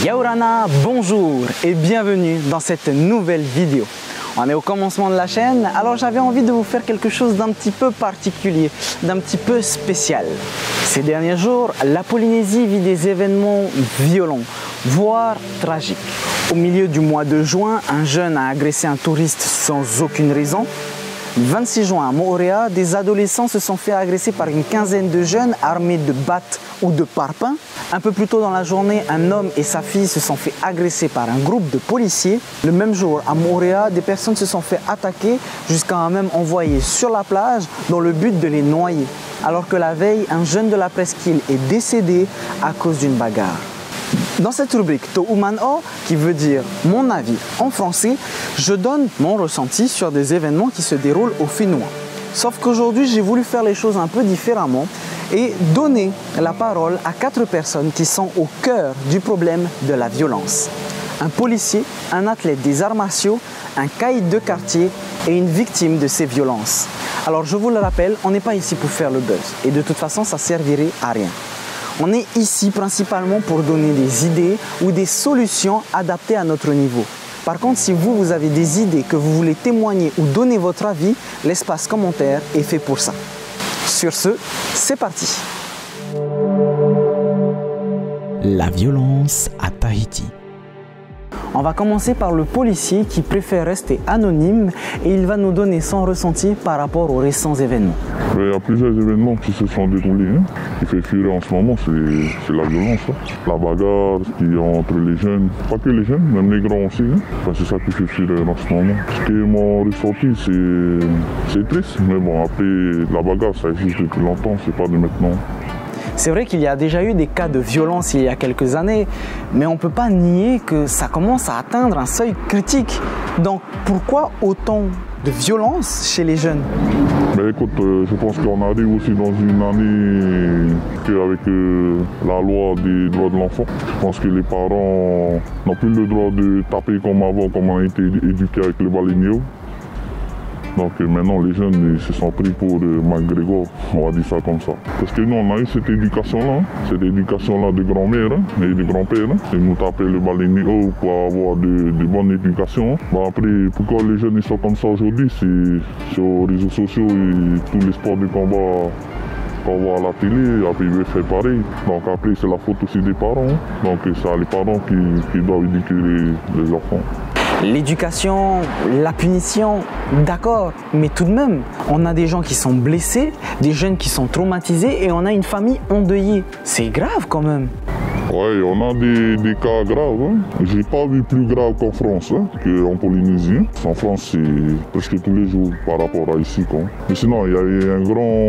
Yaourana, bonjour et bienvenue dans cette nouvelle vidéo. On est au commencement de la chaîne, alors j'avais envie de vous faire quelque chose d'un petit peu particulier, d'un petit peu spécial. Ces derniers jours, la Polynésie vit des événements violents, voire tragiques. Au milieu du mois de juin, un jeune a agressé un touriste sans aucune raison. Le 26 juin à Moorea, des adolescents se sont fait agresser par une quinzaine de jeunes armés de battes ou de parpaings. Un peu plus tôt dans la journée, un homme et sa fille se sont fait agresser par un groupe de policiers. Le même jour, à Moorea, des personnes se sont fait attaquer jusqu'à même envoyer sur la plage dans le but de les noyer. Alors que la veille, un jeune de la presqu'île est décédé à cause d'une bagarre. Dans cette rubrique To'uman'o, qui veut dire mon avis en français, je donne mon ressenti sur des événements qui se déroulent au Fénois. Sauf qu'aujourd'hui, j'ai voulu faire les choses un peu différemment et donner la parole à 4 personnes qui sont au cœur du problème de la violence. Un policier, un athlète des arts martiaux, un caïd de quartier et une victime de ces violences. Alors je vous le rappelle, on n'est pas ici pour faire le buzz et de toute façon, ça servirait à rien. On est ici principalement pour donner des idées ou des solutions adaptées à notre niveau. Par contre, si vous avez des idées que vous voulez témoigner ou donner votre avis, l'espace commentaire est fait pour ça. Sur ce, c'est parti. La violence à Tahiti. On va commencer par le policier qui préfère rester anonyme et il va nous donner son ressenti par rapport aux récents événements. Il y a plusieurs événements qui se sont déroulés. Ce qui fait fuir en ce moment, c'est la violence. La bagarre qui est entre les jeunes, pas que les jeunes, même les grands aussi. C'est ça qui fait fuir en ce moment. Ce qui est mon ressenti, c'est triste. Mais bon, après, la bagarre, ça existe depuis longtemps, c'est pas de maintenant. C'est vrai qu'il y a déjà eu des cas de violence il y a quelques années, mais on ne peut pas nier que ça commence à atteindre un seuil critique. Donc pourquoi autant de violence chez les jeunes? Mais écoute, je pense qu'on arrive aussi dans une année avec la loi des droits de l'enfant. Je pense que les parents n'ont plus le droit de taper comme avant, comme on a été éduqués avec les baleiniers. Donc maintenant les jeunes se sont pris pour McGregor, on va dire ça comme ça. Parce que nous on a eu cette éducation-là de grand-mère et de grand-père. Ils nous tapaient le baleinier pour avoir de bonnes éducations. Bon, après, pourquoi les jeunes ils sont comme ça aujourd'hui, c'est sur les réseaux sociaux et tous les sports de combat qu'on voit à la télé, après ils veulent faire pareil. Donc après c'est la faute aussi des parents. Donc c'est les parents qui doivent éduquer les enfants. L'éducation, la punition, d'accord, mais tout de même, on a des gens qui sont blessés, des jeunes qui sont traumatisés et on a une famille endeuillée. C'est grave quand même. Oui, on a des cas graves. J'ai pas vu plus grave qu'en France, qu'en Polynésie. En France, c'est presque tous les jours par rapport à ici. Mais sinon, il y a eu un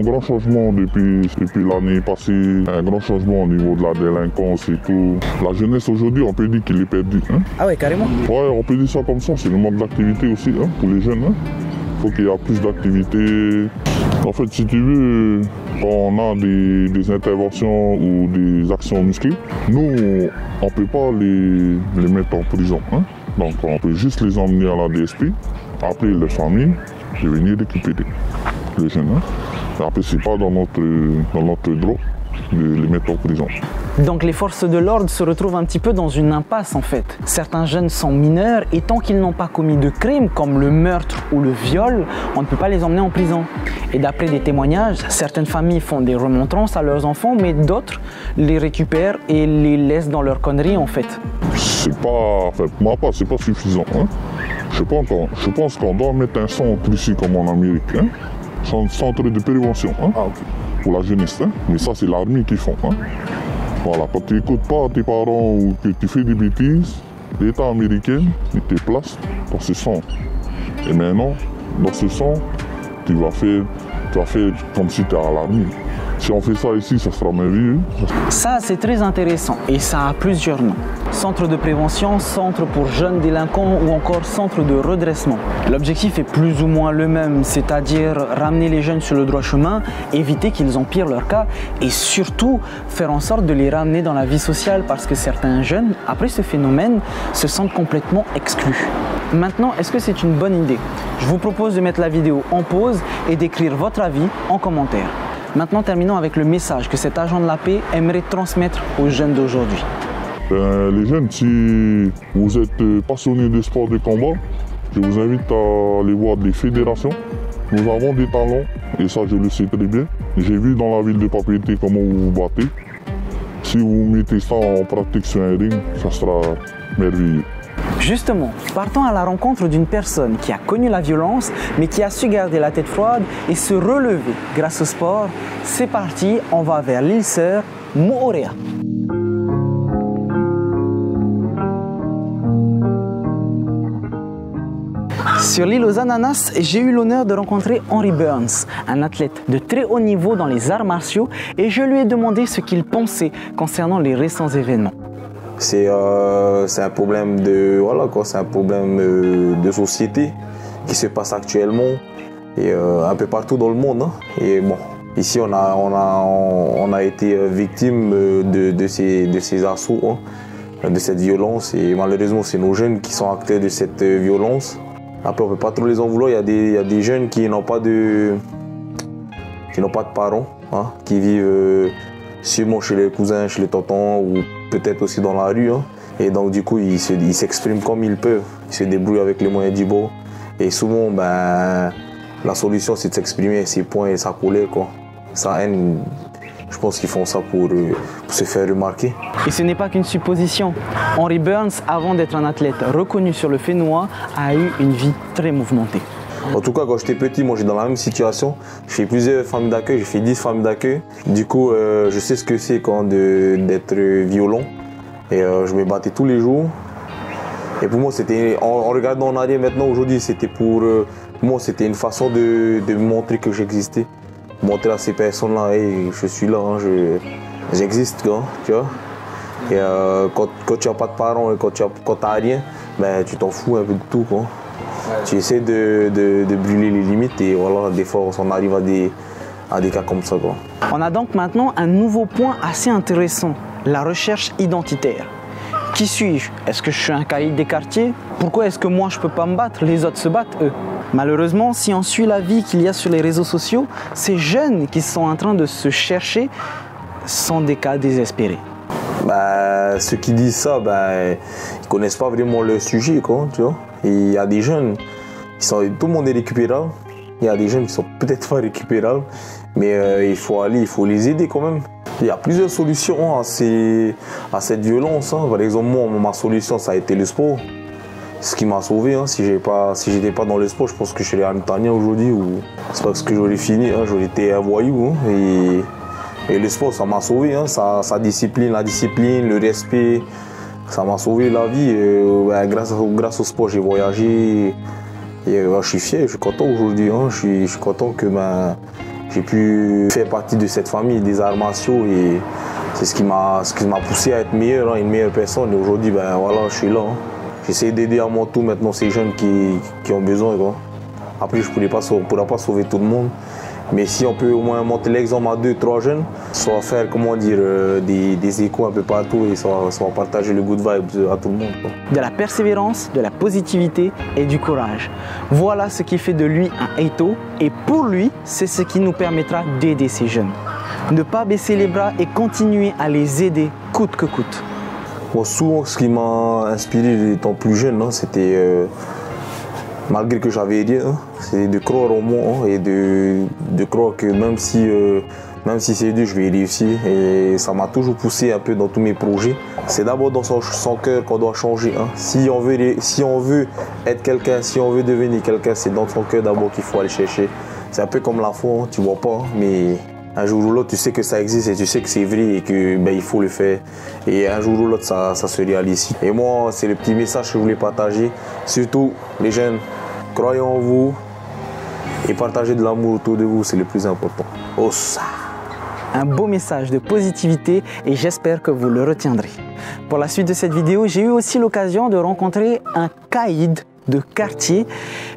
grand changement depuis l'année passée. Un grand changement au niveau de la délinquance et tout. La jeunesse aujourd'hui, on peut dire qu'il est perdu. Ah ouais, carrément? Oui, on peut dire ça comme ça. C'est le manque d'activité aussi pour les jeunes. Il faut qu'il y ait plus d'activité. En fait, si tu veux, quand on a des interventions ou des actions musclées, nous, on ne peut pas les mettre en prison. Donc, on peut juste les emmener à la DSP, appeler leur famille et venir récupérer les jeunes. Après, ce n'est pas dans notre droit de les mettre en prison. Donc les forces de l'ordre se retrouvent un petit peu dans une impasse en fait. Certains jeunes sont mineurs et tant qu'ils n'ont pas commis de crimes comme le meurtre ou le viol, on ne peut pas les emmener en prison. Et d'après des témoignages, certaines familles font des remontrances à leurs enfants, mais d'autres les récupèrent et les laissent dans leurs conneries en fait. C'est pas, en fait, pour moi, c'est pas suffisant. Je pense qu'on doit mettre un centre ici comme en Amérique, un centre de prévention pour la jeunesse. Mais ça, c'est l'armée qui font. Voilà, quand tu n'écoutes pas tes parents ou que tu fais des bêtises, l'État américain, il te place dans ce centre. Et maintenant, dans ce centre, tu vas faire comme si tu es à l'armée. Si on fait ça ici, ça sera merveilleux. Ça, c'est très intéressant et ça a plusieurs noms. Centre de prévention, centre pour jeunes délinquants ou encore centre de redressement. L'objectif est plus ou moins le même, c'est-à-dire ramener les jeunes sur le droit chemin, éviter qu'ils empirent leur cas et surtout faire en sorte de les ramener dans la vie sociale parce que certains jeunes, après ce phénomène, se sentent complètement exclus. Maintenant, est-ce que c'est une bonne idée? Je vous propose de mettre la vidéo en pause et d'écrire votre avis en commentaire. Maintenant, terminons avec le message que cet agent de la paix aimerait transmettre aux jeunes d'aujourd'hui. Les jeunes, si vous êtes passionnés de sport de combat, je vous invite à aller voir des fédérations. Nous avons des talents, et ça je le sais très bien. J'ai vu dans la ville de Papeete comment vous vous battez. Si vous mettez ça en pratique sur un ring, ça sera merveilleux. Justement, partons à la rencontre d'une personne qui a connu la violence, mais qui a su garder la tête froide et se relever grâce au sport. C'est parti, on va vers l'île sœur, Moorea. Sur l'île aux ananas, j'ai eu l'honneur de rencontrer Henry Burns, un athlète de très haut niveau dans les arts martiaux, et je lui ai demandé ce qu'il pensait concernant les récents événements. C'est un problème c'est un problème de société qui se passe actuellement et un peu partout dans le monde. Hein. Et bon, ici on a été victime de ces assauts, hein, de cette violence, et malheureusement c'est nos jeunes qui sont acteurs de cette violence. Après on ne peut pas trop les en vouloir, il y a des jeunes qui n'ont pas de parents, hein, qui vivent sûrement chez les cousins, chez les tontons ou peut-être aussi dans la rue. Hein. Et donc du coup ils s'expriment comme ils peuvent, ils se débrouillent avec les moyens du bord. Et souvent la solution c'est de s'exprimer ses points et sa colère, quoi. Sa haine, je pense qu'ils font ça pour se faire remarquer. Et ce n'est pas qu'une supposition. Henry Burns, avant d'être un athlète reconnu sur le Fénois, a eu une vie très mouvementée. En tout cas, quand j'étais petit, moi j'étais dans la même situation. J'ai fait plusieurs familles d'accueil, j'ai fait 10 familles d'accueil. Du coup, je sais ce que c'est d'être violent. Et je me battais tous les jours. Et pour moi, c'était, en regardant en arrière maintenant, aujourd'hui, c'était pour moi, c'était une façon de montrer que j'existais. Montrer à ces personnes-là, hey, je suis là, hein, j'existe, tu vois. Et quand tu n'as pas de parents et quand tu n'as rien, ben, tu t'en fous un peu de tout, quoi. Tu essaies de brûler les limites et voilà, des fois on arrive à des cas comme ça, quoi. On a donc maintenant un nouveau point assez intéressant, la recherche identitaire. Qui suis-je? Est-ce que je suis un caïd des quartiers? Pourquoi est-ce que moi je peux pas me battre? Les autres se battent, eux. Malheureusement, si on suit la vie qu'il y a sur les réseaux sociaux, ces jeunes qui sont en train de se chercher sont des cas désespérés. Ceux qui disent ça, ils connaissent pas vraiment le sujet, quoi, tu vois. Et il y a des jeunes, tout le monde est récupérable. Il y a des jeunes qui sont peut-être pas récupérables, mais il faut les aider quand même. Il y a plusieurs solutions à cette violence. Hein. Par exemple, moi, ma solution, ça a été le sport. Ce qui m'a sauvé. Hein. Si j'étais pas dans le sport, je pense que je serais un Italien aujourd'hui. C'est parce que j'aurais fini, hein. J'aurais été un voyou. Hein. Et le sport, ça m'a sauvé. Hein. Sa discipline, la discipline, le respect, ça m'a sauvé la vie. Grâce au sport, j'ai voyagé. Et je suis fier, je suis content aujourd'hui. Hein. Je suis content que j'ai pu faire partie de cette famille des arts martiaux. Et c'est ce qui m'a poussé à être meilleur, hein, une meilleure personne. Et aujourd'hui, voilà, je suis là. Hein. J'essaie d'aider à mon tour maintenant ces jeunes qui ont besoin, quoi. Après, je ne pourrai pas sauver tout le monde. Mais si on peut au moins montrer l'exemple à 2-3 jeunes, soit faire, des échos un peu partout et soit partager le good vibe à tout le monde, quoi. De la persévérance, de la positivité et du courage. Voilà ce qui fait de lui un Eito, et pour lui, c'est ce qui nous permettra d'aider ces jeunes. Ne pas baisser les bras et continuer à les aider coûte que coûte. Moi, souvent, ce qui m'a inspiré étant plus jeune, hein, c'était, malgré que j'avais rien, hein, c'est de croire en moi, hein, et de croire que même si c'est dur, je vais réussir. Et ça m'a toujours poussé un peu dans tous mes projets. C'est d'abord dans son cœur qu'on doit changer. Hein. Si on veut être quelqu'un, si on veut devenir quelqu'un, c'est dans son cœur d'abord qu'il faut aller chercher. C'est un peu comme la foi, hein, tu vois pas, hein, mais un jour ou l'autre, tu sais que ça existe et tu sais que c'est vrai et que il faut le faire. Et un jour ou l'autre, ça se réalise. Et moi, c'est le petit message que je voulais partager. Surtout, les jeunes, croyez en vous et partagez de l'amour autour de vous, c'est le plus important. Ossa! Un beau message de positivité et j'espère que vous le retiendrez. Pour la suite de cette vidéo, j'ai eu aussi l'occasion de rencontrer un caïd de quartier.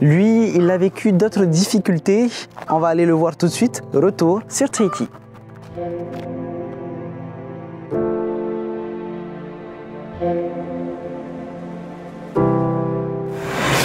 Lui, il a vécu d'autres difficultés. On va aller le voir tout de suite. Retour sur Tahiti.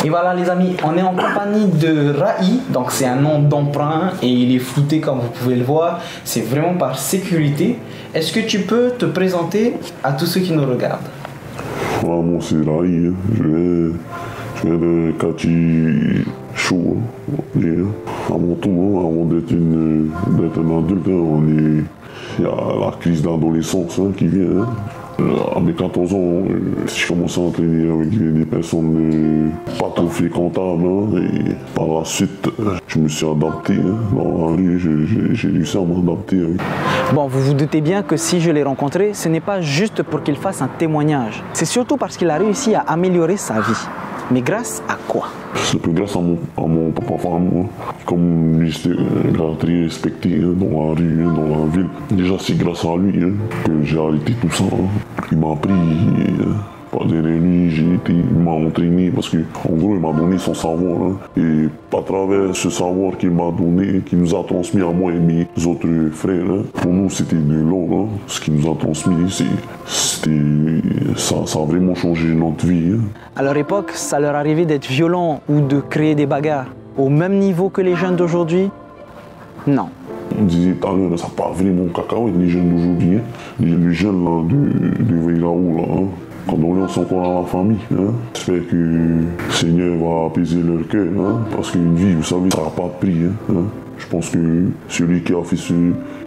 Et voilà les amis, on est en compagnie de Rai, donc c'est un nom d'emprunt et il est flouté comme vous pouvez le voir, c'est vraiment par sécurité. Est-ce que tu peux te présenter à tous ceux qui nous regardent? Voilà, moi c'est Rai, hein. Je viens de quartier chaud, hein. À mon tour, hein, avant d'être un adulte, hein, il y a la crise d'adolescence hein, qui vient. Hein. À mes 14 ans, je commençais à entraîner avec des personnes pas trop fréquentables. Hein, et par la suite, je me suis adapté. Hein, dans la rue, j'ai réussi à m'adapter. Hein. Bon, vous vous doutez bien que si je l'ai rencontré, ce n'est pas juste pour qu'il fasse un témoignage. C'est surtout parce qu'il a réussi à améliorer sa vie. Mais grâce à quoi? C'est peu grâce à mon papa-femme, hein. Comme lui, c'était très respecté hein, dans la rue, hein, dans la ville. Déjà, c'est grâce à lui hein, que j'ai arrêté tout ça. Hein. Il m'a appris, par derrière lui, il m'a entraîné parce qu'en gros, il m'a donné son savoir. Hein. Et à travers ce savoir qu'il m'a donné, qu'il nous a transmis à moi et mes autres frères, hein, pour nous, c'était de l'or. Hein. Ce qu'il nous a transmis, ça a vraiment changé notre vie. Hein. À leur époque, ça leur arrivait d'être violents ou de créer des bagarres. Au même niveau que les jeunes d'aujourd'hui? Non. On disait tout à l'heure, ça part vraiment cacahuète, les jeunes d'aujourd'hui. Hein. Les jeunes là, de Veiraou, là, hein. Condoléances encore à la famille. Hein. J'espère que le Seigneur va apaiser leur cœur. Hein. Parce qu'une vie, vous savez, ça n'a pas de prix. Hein. Je pense que celui qui a fait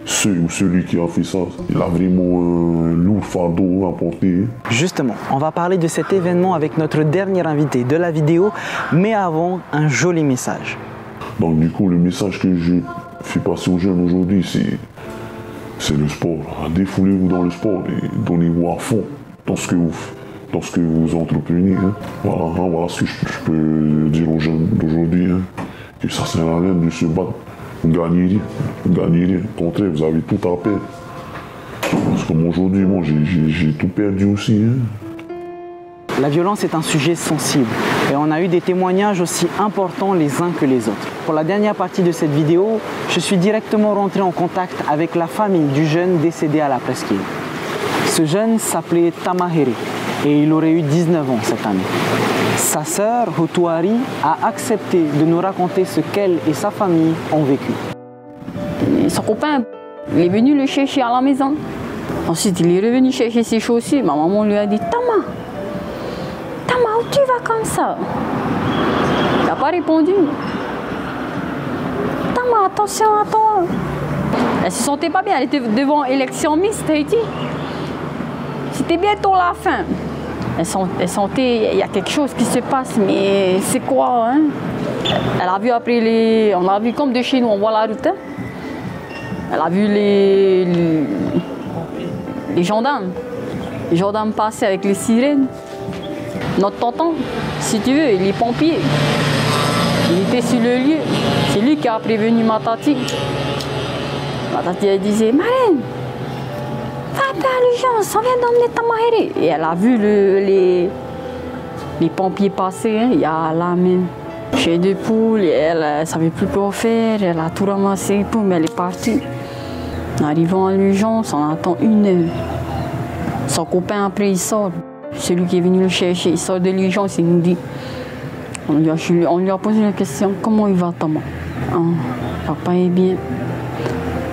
celui qui a fait ça, il a vraiment un lourd fardeau à porter. Justement, on va parler de cet événement avec notre dernier invité de la vidéo, mais avant, un joli message. Donc du coup, le message que je fais passer aux jeunes aujourd'hui, c'est le sport. Défoulez-vous dans le sport et donnez-vous à fond dans ce que vous entreprenez. Hein. Voilà ce que je peux dire aux jeunes d'aujourd'hui. Hein. Que ça sert à rien de se battre. Vous gagnez rien. Au contraire, vous avez tout à perdre. Parce que aujourd'hui, moi, j'ai tout perdu aussi. Hein. La violence est un sujet sensible et on a eu des témoignages aussi importants les uns que les autres. Pour la dernière partie de cette vidéo, je suis directement rentré en contact avec la famille du jeune décédé à la presqu'île. Ce jeune s'appelait Tamaheri et il aurait eu 19 ans cette année. Sa sœur, Hotuari, a accepté de nous raconter ce qu'elle et sa famille ont vécu. Son copain, il est venu le chercher à la maison. Ensuite, il est revenu chercher ses chaussures. Ma maman lui a dit « Tama, où tu vas comme ça ?» Il n'a pas répondu. « Tama, attention à toi !» Elle ne se sentait pas bien, elle était devant l'élection Miss Tahiti. C'était bientôt la fin. Elle sentait il y a quelque chose qui se passe, mais c'est quoi hein? Elle a vu après on a vu comme de chez nous, on voit la route. Hein? Elle a vu les gendarmes. Les gendarmes passaient avec les sirènes. Notre tonton, si tu veux, les pompiers. Il était sur le lieu. C'est lui qui a prévenu ma tati. Ma tati, elle disait, Marraine, va appeler l'urgence, on vient d'emmener Tamaheri. Et elle a vu les pompiers passer, hein, il y a la main chez deux poules, et elle ne savait plus quoi faire, elle a tout ramassé, mais elle est partie. En arrivant à l'urgence, on attend 1 heure. Son copain après il sort, celui qui est venu le chercher, il sort de l'urgence, il nous dit, on lui a posé la question, comment il va Tama? Papa est bien,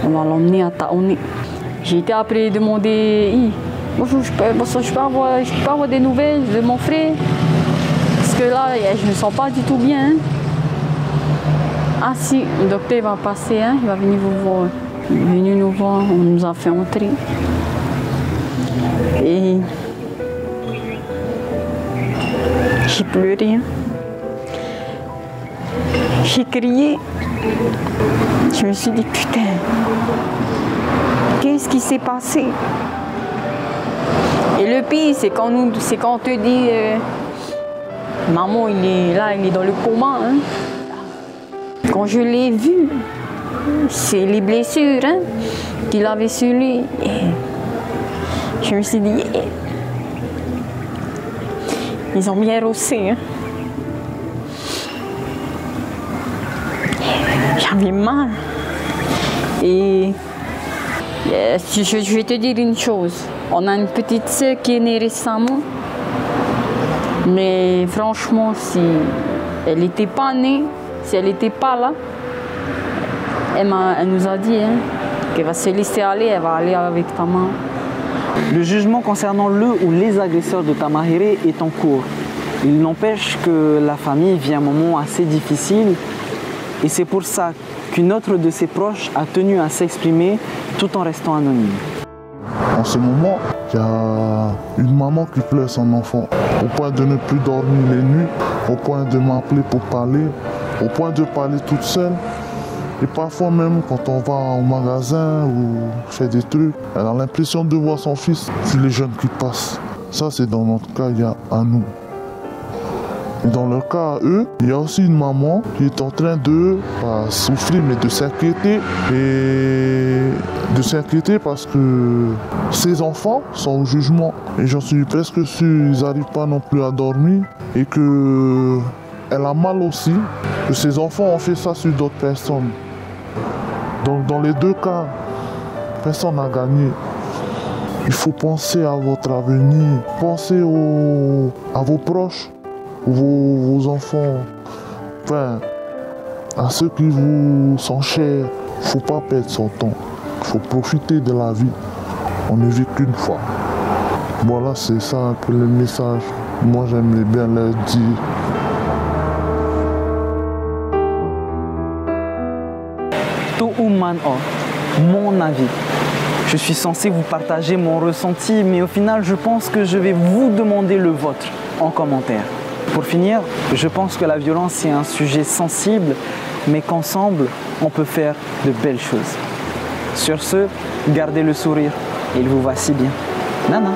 on va l'emmener à Taoni. J'ai été après demander, bonjour, je peux avoir des nouvelles de mon frère? Parce que là, je ne me sens pas du tout bien. Hein. Ah si, le docteur va passer, hein, il va venir vous voir. Il est venu nous voir, on nous a fait entrer. Et j'ai pleuré. Hein. J'ai crié. Je me suis dit, putain. Qu'est-ce qui s'est passé? Et le pire, c'est quand on te dit maman, il est dans le coma. Hein. Quand je l'ai vu, c'est les blessures hein, qu'il avait sur lui. Et je me suis dit, ils ont bien rossé. Hein. J'avais mal. Et je vais te dire une chose. On a une petite sœur qui est née récemment. Mais franchement, si elle n'était pas née, si elle n'était pas là, elle nous a dit hein, qu'elle va se laisser aller, elle va aller avec ta maman. Le jugement concernant le ou les agresseurs de Tamahéré est en cours. Il n'empêche que la famille vit un moment assez difficile et c'est pour ça qu'une autre de ses proches a tenu à s'exprimer tout en restant anonyme. En ce moment, il y a une maman qui pleure son enfant, au point de ne plus dormir les nuits, au point de m'appeler pour parler, au point de parler toute seule. Et parfois même quand on va au magasin ou fait des trucs, elle a l'impression de voir son fils sur les jeunes qui passent. Ça c'est dans notre cas, il y a à nous. Et dans leur cas à eux, il y a aussi une maman qui est en train de souffrir mais de s'inquiéter. Et de s'inquiéter parce que ses enfants sont au jugement. Et j'en suis presque sûr, ils n'arrivent pas non plus à dormir. Et que elle a mal aussi, que ses enfants ont fait ça sur d'autres personnes. Donc dans les deux cas, personne n'a gagné. Il faut penser à votre avenir, pensez à vos proches, vos enfants, enfin, à ceux qui vous sont chers. Il ne faut pas perdre son temps, il faut profiter de la vie. On ne vit qu'une fois. Voilà, c'est ça un peu le message. Moi j'aimerais bien leur dire. Mon avis. Je suis censé vous partager mon ressenti, mais au final, je pense que je vais vous demander le vôtre en commentaire. Pour finir, je pense que la violence est un sujet sensible, mais qu'ensemble, on peut faire de belles choses. Sur ce, gardez le sourire, il vous va si bien. Nana.